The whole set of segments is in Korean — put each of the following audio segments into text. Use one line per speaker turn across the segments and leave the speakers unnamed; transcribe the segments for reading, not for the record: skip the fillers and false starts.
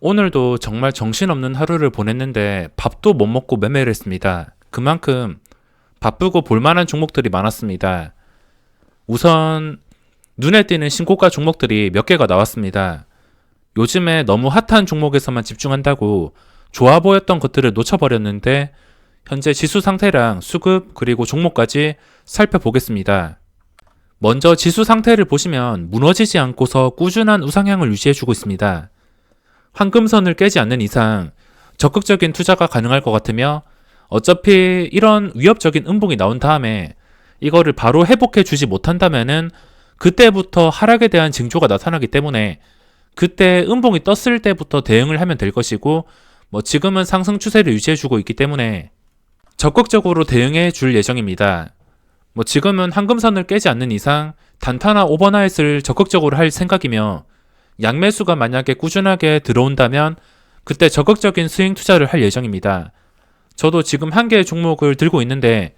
오늘도 정말 정신없는 하루를 보냈는데 밥도 못 먹고 매매를 했습니다. 그만큼 바쁘고 볼만한 종목들이 많았습니다. 우선 눈에 띄는 신고가 종목들이 몇 개가 나왔습니다. 요즘에 너무 핫한 종목에서만 집중한다고 좋아 보였던 것들을 놓쳐버렸는데 현재 지수 상태랑 수급 그리고 종목까지 살펴보겠습니다. 먼저 지수 상태를 보시면 무너지지 않고서 꾸준한 우상향을 유지해주고 있습니다. 황금선을 깨지 않는 이상 적극적인 투자가 가능할 것 같으며 어차피 이런 위협적인 음봉이 나온 다음에 이거를 바로 회복해 주지 못한다면은 그때부터 하락에 대한 징조가 나타나기 때문에 그때 음봉이 떴을 때부터 대응을 하면 될 것이고 지금은 상승 추세를 유지해 주고 있기 때문에 적극적으로 대응해 줄 예정입니다. 지금은 황금선을 깨지 않는 이상 단타나 오버나잇을 적극적으로 할 생각이며 양매수가 만약에 꾸준하게 들어온다면 그때 적극적인 스윙 투자를 할 예정입니다. 저도 지금 한 개의 종목을 들고 있는데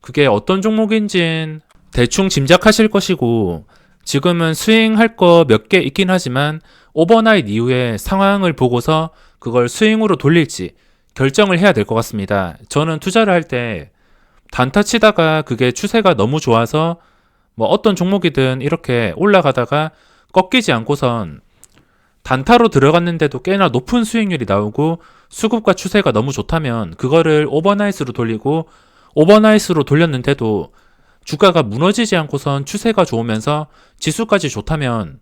그게 어떤 종목인진 대충 짐작하실 것이고 지금은 스윙할 거 몇 개 있긴 하지만 오버나잇 이후에 상황을 보고서 그걸 스윙으로 돌릴지 결정을 해야 될 것 같습니다. 저는 투자를 할 때 단타 치다가 그게 추세가 너무 좋아서 어떤 종목이든 이렇게 올라가다가 꺾이지 않고선 단타로 들어갔는데도 꽤나 높은 수익률이 나오고 수급과 추세가 너무 좋다면 그거를 오버나잇으로 돌리고 오버나잇으로 돌렸는데도 주가가 무너지지 않고선 추세가 좋으면서 지수까지 좋다면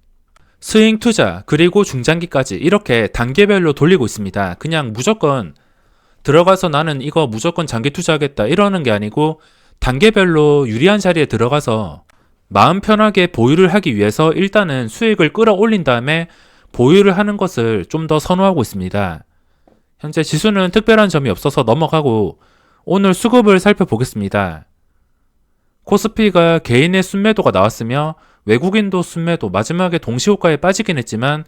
스윙 투자 그리고 중장기까지 이렇게 단계별로 돌리고 있습니다. 그냥 무조건 들어가서 나는 이거 무조건 장기 투자하겠다 이러는 게 아니고 단계별로 유리한 자리에 들어가서 마음 편하게 보유를 하기 위해서 일단은 수익을 끌어올린 다음에 보유를 하는 것을 좀 더 선호하고 있습니다. 현재 지수는 특별한 점이 없어서 넘어가고 오늘 수급을 살펴보겠습니다. 코스피가 개인의 순매도가 나왔으며 외국인도 순매도 마지막에 동시호가에 빠지긴 했지만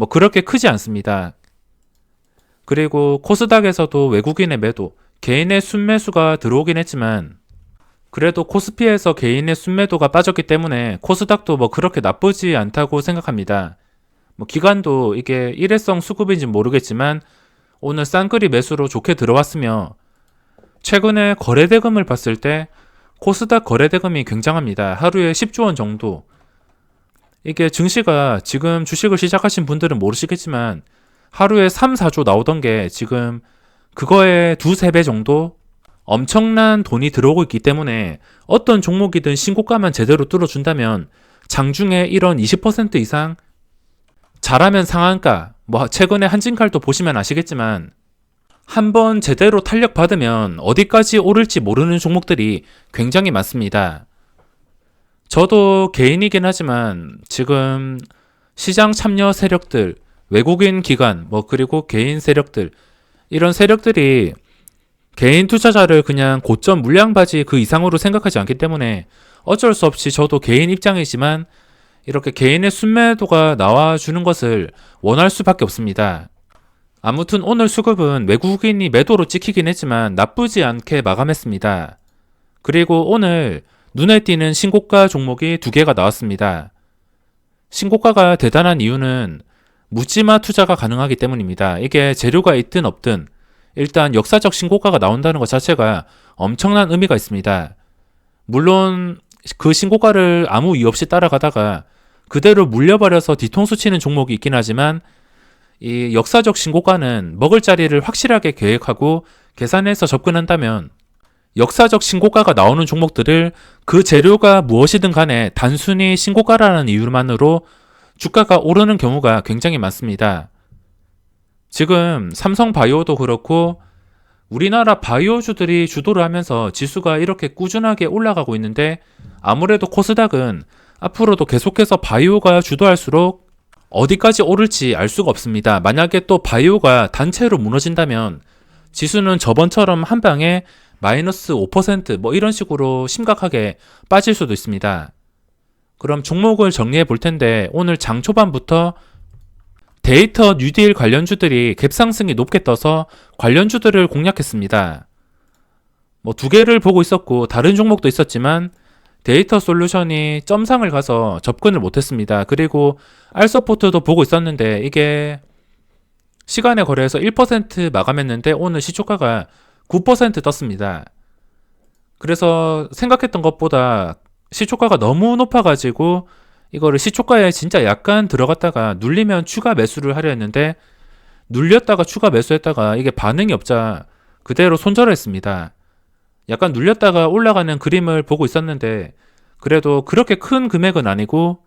그렇게 크지 않습니다. 그리고 코스닥에서도 외국인의 매도, 개인의 순매수가 들어오긴 했지만 그래도 코스피에서 개인의 순매도가 빠졌기 때문에 코스닥도 그렇게 나쁘지 않다고 생각합니다. 기관도 이게 일회성 수급인지 모르겠지만 오늘 쌍끌이 매수로 좋게 들어왔으며 최근에 거래대금을 봤을 때 코스닥 거래대금이 굉장합니다. 하루에 10조 원 정도. 이게 증시가 지금 주식을 시작하신 분들은 모르시겠지만 하루에 3, 4조 나오던 게 지금 그거의 두세 배 정도 엄청난 돈이 들어오고 있기 때문에 어떤 종목이든 신고가만 제대로 뚫어준다면 장중에 이런 20% 이상 잘하면 상한가, 최근에 한진칼도 보시면 아시겠지만 한번 제대로 탄력 받으면 어디까지 오를지 모르는 종목들이 굉장히 많습니다. 저도 개인이긴 하지만 지금 시장 참여 세력들, 외국인 기관, 그리고 개인 세력들 이런 세력들이 개인 투자자를 그냥 고점 물량바지 그 이상으로 생각하지 않기 때문에 어쩔 수 없이 저도 개인 입장이지만 이렇게 개인의 순매도가 나와주는 것을 원할 수밖에 없습니다. 아무튼 오늘 수급은 외국인이 매도로 찍히긴 했지만 나쁘지 않게 마감했습니다. 그리고 오늘 눈에 띄는 신고가 종목이 2개가 나왔습니다. 신고가가 대단한 이유는 묻지마 투자가 가능하기 때문입니다. 이게 재료가 있든 없든 일단 역사적 신고가가 나온다는 것 자체가 엄청난 의미가 있습니다. 물론 그 신고가를 아무 이유 없이 따라가다가 그대로 물려버려서 뒤통수 치는 종목이 있긴 하지만 이 역사적 신고가는 먹을 자리를 확실하게 계획하고 계산해서 접근한다면 역사적 신고가가 나오는 종목들을 그 재료가 무엇이든 간에 단순히 신고가라는 이유만으로 주가가 오르는 경우가 굉장히 많습니다. 지금 삼성바이오도 그렇고 우리나라 바이오주들이 주도를 하면서 지수가 이렇게 꾸준하게 올라가고 있는데 아무래도 코스닥은 앞으로도 계속해서 바이오가 주도할수록 어디까지 오를지 알 수가 없습니다. 만약에 또 바이오가 단체로 무너진다면 지수는 저번처럼 한 방에 마이너스 5% 이런 식으로 심각하게 빠질 수도 있습니다. 그럼 종목을 정리해 볼 텐데 오늘 장 초반부터 데이터 뉴딜 관련주들이 갭상승이 높게 떠서 관련주들을 공략했습니다. 2개를 보고 있었고 다른 종목도 있었지만 데이터 솔루션이 점상을 가서 접근을 못했습니다. 그리고 알서포트도 보고 있었는데 이게 시간의 거래에서 1% 마감했는데 오늘 시초가가 9% 떴습니다. 그래서 생각했던 것보다 시초가가 너무 높아가지고 이거를 시초가에 진짜 약간 들어갔다가 눌리면 추가 매수를 하려 했는데 눌렸다가 추가 매수했다가 이게 반응이 없자 그대로 손절했습니다. 약간 눌렸다가 올라가는 그림을 보고 있었는데 그래도 그렇게 큰 금액은 아니고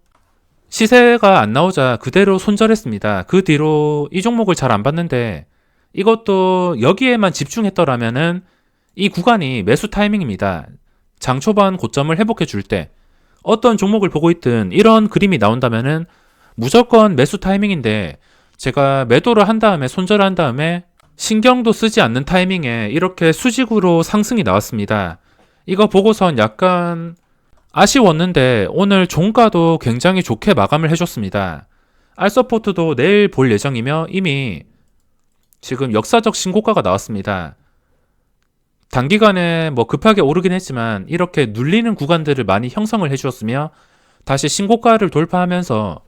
시세가 안 나오자 그대로 손절했습니다. 그 뒤로 이 종목을 잘 안 봤는데 이것도 여기에만 집중했더라면은 이 구간이 매수 타이밍입니다. 장 초반 고점을 회복해 줄 때 어떤 종목을 보고 있든 이런 그림이 나온다면은 무조건 매수 타이밍인데 제가 매도를 한 다음에 손절을 한 다음에 신경도 쓰지 않는 타이밍에 이렇게 수직으로 상승이 나왔습니다. 이거 보고선 약간 아쉬웠는데 오늘 종가도 굉장히 좋게 마감을 해줬습니다. 알서포트도 내일 볼 예정이며 이미 지금 역사적 신고가가 나왔습니다. 단기간에 뭐 급하게 오르긴 했지만 이렇게 눌리는 구간들을 많이 형성을 해주었으며 다시 신고가를 돌파하면서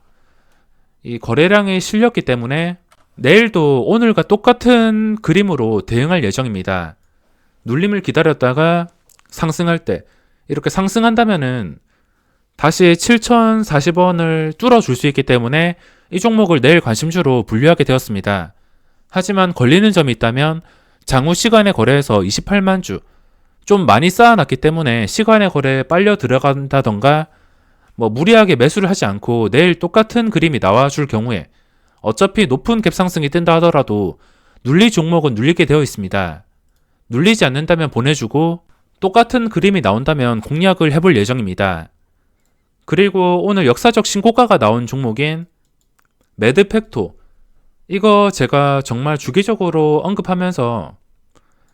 이 거래량이 실렸기 때문에 내일도 오늘과 똑같은 그림으로 대응할 예정입니다. 눌림을 기다렸다가 상승할 때 이렇게 상승한다면은 다시 7,040원을 뚫어줄 수 있기 때문에 이 종목을 내일 관심주로 분류하게 되었습니다. 하지만 걸리는 점이 있다면 장후 시간의 거래에서 28만 주 좀 많이 쌓아놨기 때문에 시간의 거래에 빨려 들어간다던가 뭐 무리하게 매수를 하지 않고 내일 똑같은 그림이 나와줄 경우에 어차피 높은 갭상승이 뜬다 하더라도 눌릴 종목은 눌리게 되어 있습니다. 눌리지 않는다면 보내주고 똑같은 그림이 나온다면 공략을 해볼 예정입니다. 그리고 오늘 역사적 신고가가 나온 종목인 매드팩토 이거 제가 정말 주기적으로 언급하면서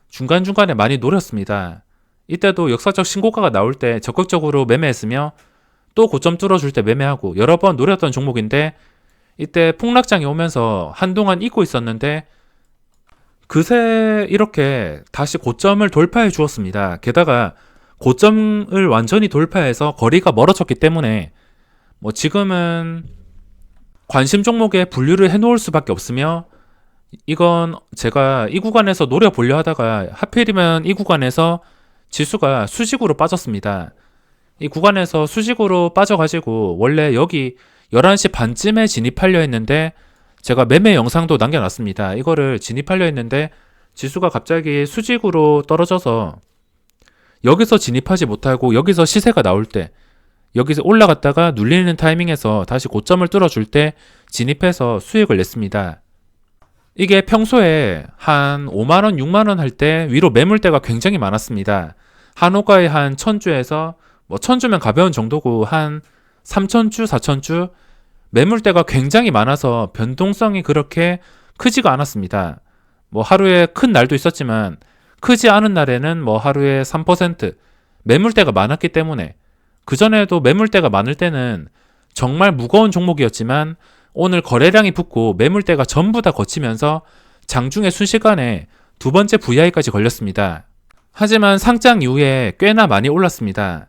중간중간에 많이 노렸습니다. 이때도 역사적 신고가가 나올 때 적극적으로 매매했으며 또 고점 뚫어줄 때 매매하고 여러 번 노렸던 종목인데 이때 폭락장이 오면서 한동안 잊고 있었는데 그새 이렇게 다시 고점을 돌파해 주었습니다. 게다가 고점을 완전히 돌파해서 거리가 멀어졌기 때문에 뭐 지금은 관심 종목에 분류를 해놓을 수밖에 없으며 이건 제가 이 구간에서 노려보려 하다가 하필이면 이 구간에서 지수가 수직으로 빠졌습니다. 이 구간에서 수직으로 빠져가지고 원래 여기 11시 반쯤에 진입하려 했는데 제가 매매 영상도 남겨놨습니다. 이거를 진입하려 했는데 지수가 갑자기 수직으로 떨어져서 여기서 진입하지 못하고 여기서 시세가 나올 때 여기서 올라갔다가 눌리는 타이밍에서 다시 고점을 뚫어줄 때 진입해서 수익을 냈습니다. 이게 평소에 한 5만원, 6만원 할 때 위로 매물대가 굉장히 많았습니다. 한호가에 한 1000주에서 뭐 1000주면 가벼운 정도고 한 3000주, 4000주 매물대가 굉장히 많아서 변동성이 그렇게 크지가 않았습니다. 뭐 하루에 큰 날도 있었지만 크지 않은 날에는 뭐 하루에 3% 매물대가 많았기 때문에 그전에도 매물대가 많을 때는 정말 무거운 종목이었지만 오늘 거래량이 붙고 매물대가 전부 다 거치면서 장중에 순식간에 두 번째 VI까지 걸렸습니다. 하지만 상장 이후에 꽤나 많이 올랐습니다.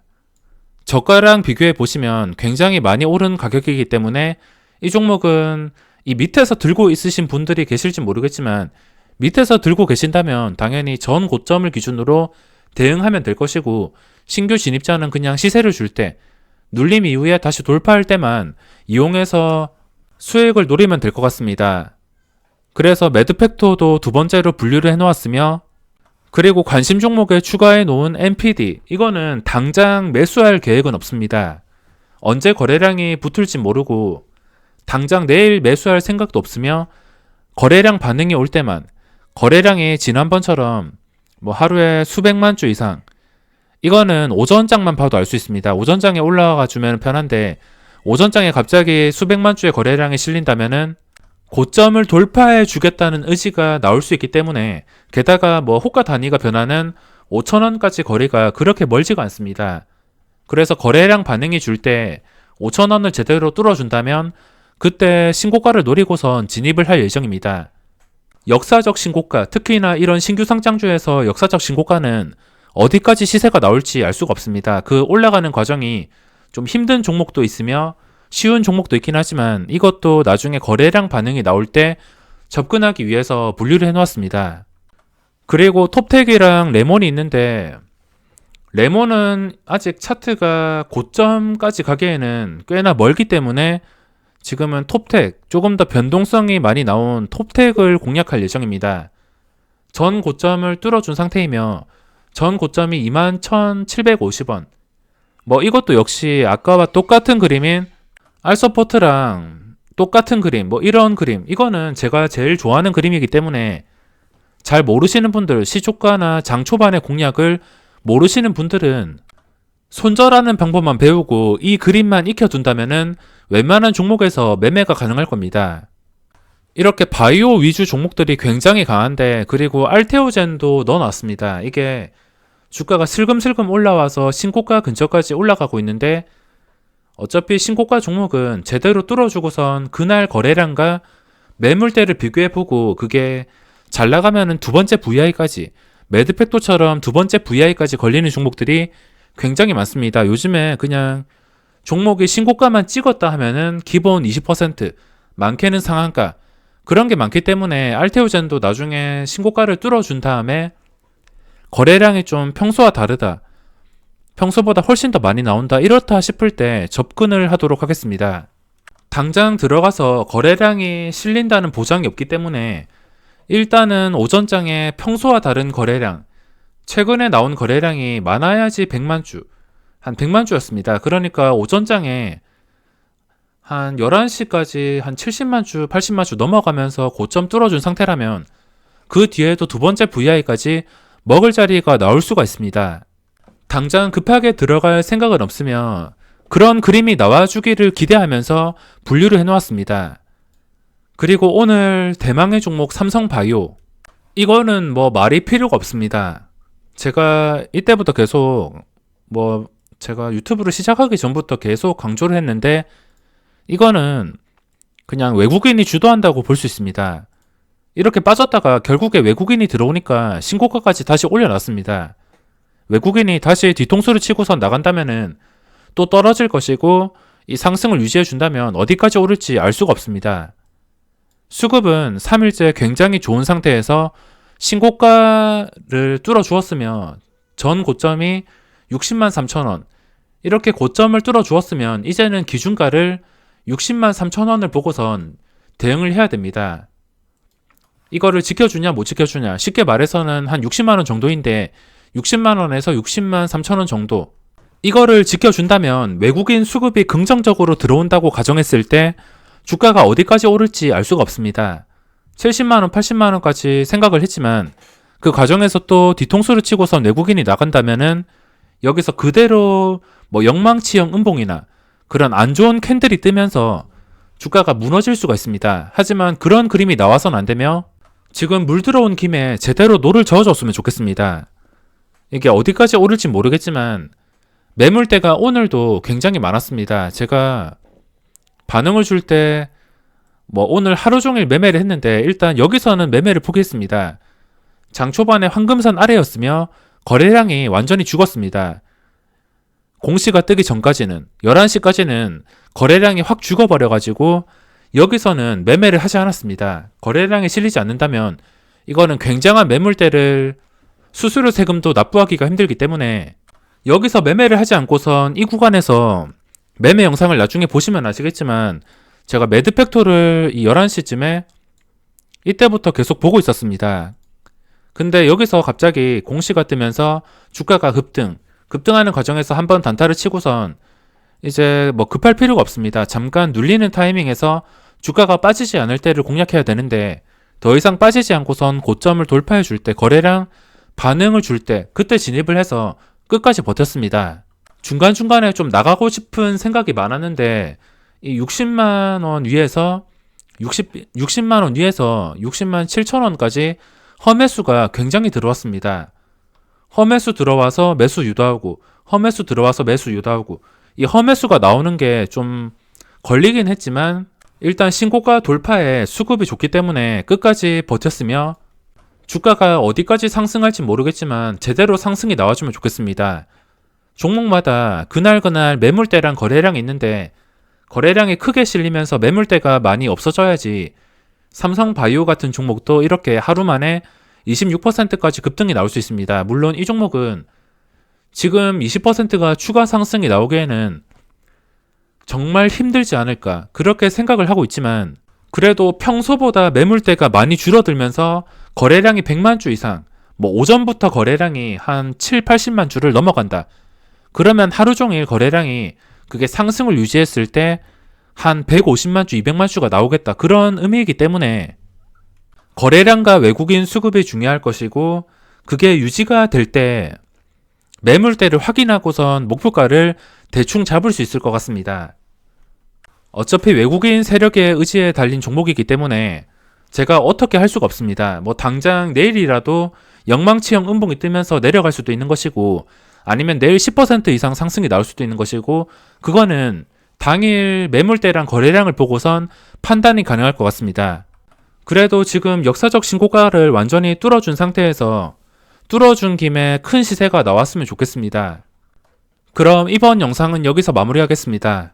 저가랑 비교해 보시면 굉장히 많이 오른 가격이기 때문에 이 종목은 이 밑에서 들고 있으신 분들이 계실지 모르겠지만 밑에서 들고 계신다면 당연히 전 고점을 기준으로 대응하면 될 것이고 신규 진입자는 그냥 시세를 줄 때 눌림 이후에 다시 돌파할 때만 이용해서 수익을 노리면 될 것 같습니다. 그래서 매드팩토도 두 번째로 분류를 해놓았으며 그리고 관심 종목에 추가해 놓은 MPD 이거는 당장 매수할 계획은 없습니다. 언제 거래량이 붙을지 모르고 당장 내일 매수할 생각도 없으며 거래량 반응이 올 때만 거래량이 지난번처럼 뭐 하루에 수백만 주 이상 이거는 오전장만 봐도 알 수 있습니다. 오전장에 올라가 주면 편한데 오전장에 갑자기 수백만 주의 거래량이 실린다면은 고점을 돌파해 주겠다는 의지가 나올 수 있기 때문에 게다가 뭐 호가 단위가 변하는 5,000원까지 거리가 그렇게 멀지가 않습니다. 그래서 거래량 반응이 줄 때 5,000원을 제대로 뚫어준다면 그때 신고가를 노리고선 진입을 할 예정입니다. 역사적 신고가, 특히나 이런 신규 상장주에서 역사적 신고가는 어디까지 시세가 나올지 알 수가 없습니다. 그 올라가는 과정이 좀 힘든 종목도 있으며 쉬운 종목도 있긴 하지만 이것도 나중에 거래량 반응이 나올 때 접근하기 위해서 분류를 해놓았습니다. 그리고 톱텍이랑 레몬이 있는데 레몬은 아직 차트가 고점까지 가기에는 꽤나 멀기 때문에 지금은 톱텍, 조금 더 변동성이 많이 나온 톱텍을 공략할 예정입니다. 전 고점을 뚫어준 상태이며 전 고점이 21,750원. 이것도 역시 아까와 똑같은 그림인 알서포트랑 똑같은 그림, 이런 그림. 이거는 제가 제일 좋아하는 그림이기 때문에 잘 모르시는 분들, 시초가나 장초반의 공략을 모르시는 분들은 손절하는 방법만 배우고 이 그림만 익혀둔다면은 웬만한 종목에서 매매가 가능할 겁니다. 이렇게 바이오 위주 종목들이 굉장히 강한데, 그리고 알테오젠도 넣어놨습니다. 이게 주가가 슬금슬금 올라와서 신고가 근처까지 올라가고 있는데 어차피 신고가 종목은 제대로 뚫어주고선 그날 거래량과 매물대를 비교해보고 그게 잘 나가면은 두 번째 VI까지, 매드팩토처럼 두 번째 VI까지 걸리는 종목들이 굉장히 많습니다. 요즘에 그냥 종목이 신고가만 찍었다 하면은 기본 20%, 많게는 상한가, 그런 게 많기 때문에 알테오젠도 나중에 신고가를 뚫어준 다음에 거래량이 좀 평소와 다르다, 평소보다 훨씬 더 많이 나온다, 이렇다 싶을 때 접근을 하도록 하겠습니다. 당장 들어가서 거래량이 실린다는 보장이 없기 때문에 일단은 오전장에 평소와 다른 거래량, 최근에 나온 거래량이 많아야지 100만 주, 한 100만 주였습니다. 그러니까 오전장에 한 11시까지 한 70만 주, 80만 주 넘어가면서 고점 뚫어준 상태라면 그 뒤에도 두 번째 VI까지 먹을 자리가 나올 수가 있습니다. 당장 급하게 들어갈 생각은 없으면 그런 그림이 나와주기를 기대하면서 분류를 해놓았습니다. 그리고 오늘 대망의 종목 삼성바이오, 이거는 말이 필요가 없습니다. 제가 이때부터 계속 제가 유튜브를 시작하기 전부터 계속 강조를 했는데 이거는 그냥 외국인이 주도한다고 볼 수 있습니다. 이렇게 빠졌다가 결국에 외국인이 들어오니까 신고가까지 다시 올려놨습니다. 외국인이 다시 뒤통수를 치고서 나간다면은 또 떨어질 것이고, 이 상승을 유지해준다면 어디까지 오를지 알 수가 없습니다. 수급은 3일째 굉장히 좋은 상태에서 신고가를 뚫어주었으면, 전 고점이 60만 3천원, 이렇게 고점을 뚫어주었으면 이제는 기준가를 60만 3천원을 보고선 대응을 해야 됩니다. 이거를 지켜주냐 못 지켜주냐, 쉽게 말해서는 한 60만원 정도인데 60만원에서 60만 3천원 정도, 이거를 지켜준다면 외국인 수급이 긍정적으로 들어온다고 가정했을 때 주가가 어디까지 오를지 알 수가 없습니다. 70만원, 80만원까지 생각을 했지만 그 과정에서 또 뒤통수를 치고선 외국인이 나간다면은 여기서 그대로 영망치형 음봉이나 그런 안 좋은 캔들이 뜨면서 주가가 무너질 수가 있습니다. 하지만 그런 그림이 나와선 안 되며 지금 물 들어온 김에 제대로 노를 저어줬으면 좋겠습니다. 이게 어디까지 오를지 모르겠지만 매물대가 오늘도 굉장히 많았습니다. 제가 반응을 줄 때 오늘 하루 종일 매매를 했는데 일단 여기서는 매매를 포기했습니다. 장 초반에 황금선 아래였으며 거래량이 완전히 죽었습니다. 공시가 뜨기 전까지는 11시까지는 거래량이 확 죽어버려가지고 여기서는 매매를 하지 않았습니다. 거래량이 실리지 않는다면 이거는 굉장한 매물대를 수수료 세금도 납부하기가 힘들기 때문에 여기서 매매를 하지 않고선 이 구간에서 매매 영상을 나중에 보시면 아시겠지만 제가 매드팩토를 이 11시쯤에 이때부터 계속 보고 있었습니다. 근데 여기서 갑자기 공시가 뜨면서 주가가 급등하는 과정에서 한번 단타를 치고선 이제 급할 필요가 없습니다. 잠깐 눌리는 타이밍에서 주가가 빠지지 않을 때를 공략해야 되는데 더 이상 빠지지 않고선 고점을 돌파해 줄 때, 거래량 반응을 줄 때 그때 진입을 해서 끝까지 버텼습니다. 중간중간에 좀 나가고 싶은 생각이 많았는데 이 60만원 위에서 60만원 위에서 60만 7천원까지 험매수가 굉장히 들어왔습니다. 험매수 들어와서 매수 유도하고, 험매수 들어와서 매수 유도하고, 이 험매수가 나오는 게 좀 걸리긴 했지만 일단 신고가 돌파에 수급이 좋기 때문에 끝까지 버텼으며 주가가 어디까지 상승할지 모르겠지만 제대로 상승이 나와주면 좋겠습니다. 종목마다 그날 매물대랑 거래량이 있는데 거래량이 크게 실리면서 매물대가 많이 없어져야지 삼성바이오 같은 종목도 이렇게 하루 만에 26%까지 급등이 나올 수 있습니다. 물론 이 종목은 지금 20%가 추가 상승이 나오기에는 정말 힘들지 않을까 그렇게 생각을 하고 있지만, 그래도 평소보다 매물대가 많이 줄어들면서 거래량이 100만 주 이상, 오전부터 거래량이 한 7, 80만 주를 넘어간다. 그러면 하루 종일 거래량이 그게 상승을 유지했을 때 한 150만 주, 200만 주가 나오겠다. 그런 의미이기 때문에 거래량과 외국인 수급이 중요할 것이고, 그게 유지가 될 때 매물대를 확인하고선 목표가를 대충 잡을 수 있을 것 같습니다. 어차피 외국인 세력의 의지에 달린 종목이기 때문에 제가 어떻게 할 수가 없습니다. 당장 내일이라도 영망치형 음봉이 뜨면서 내려갈 수도 있는 것이고, 아니면 내일 10% 이상 상승이 나올 수도 있는 것이고, 그거는 당일 매물대랑 거래량을 보고선 판단이 가능할 것 같습니다. 그래도 지금 역사적 신고가를 완전히 뚫어준 상태에서 뚫어준 김에 큰 시세가 나왔으면 좋겠습니다. 그럼 이번 영상은 여기서 마무리하겠습니다.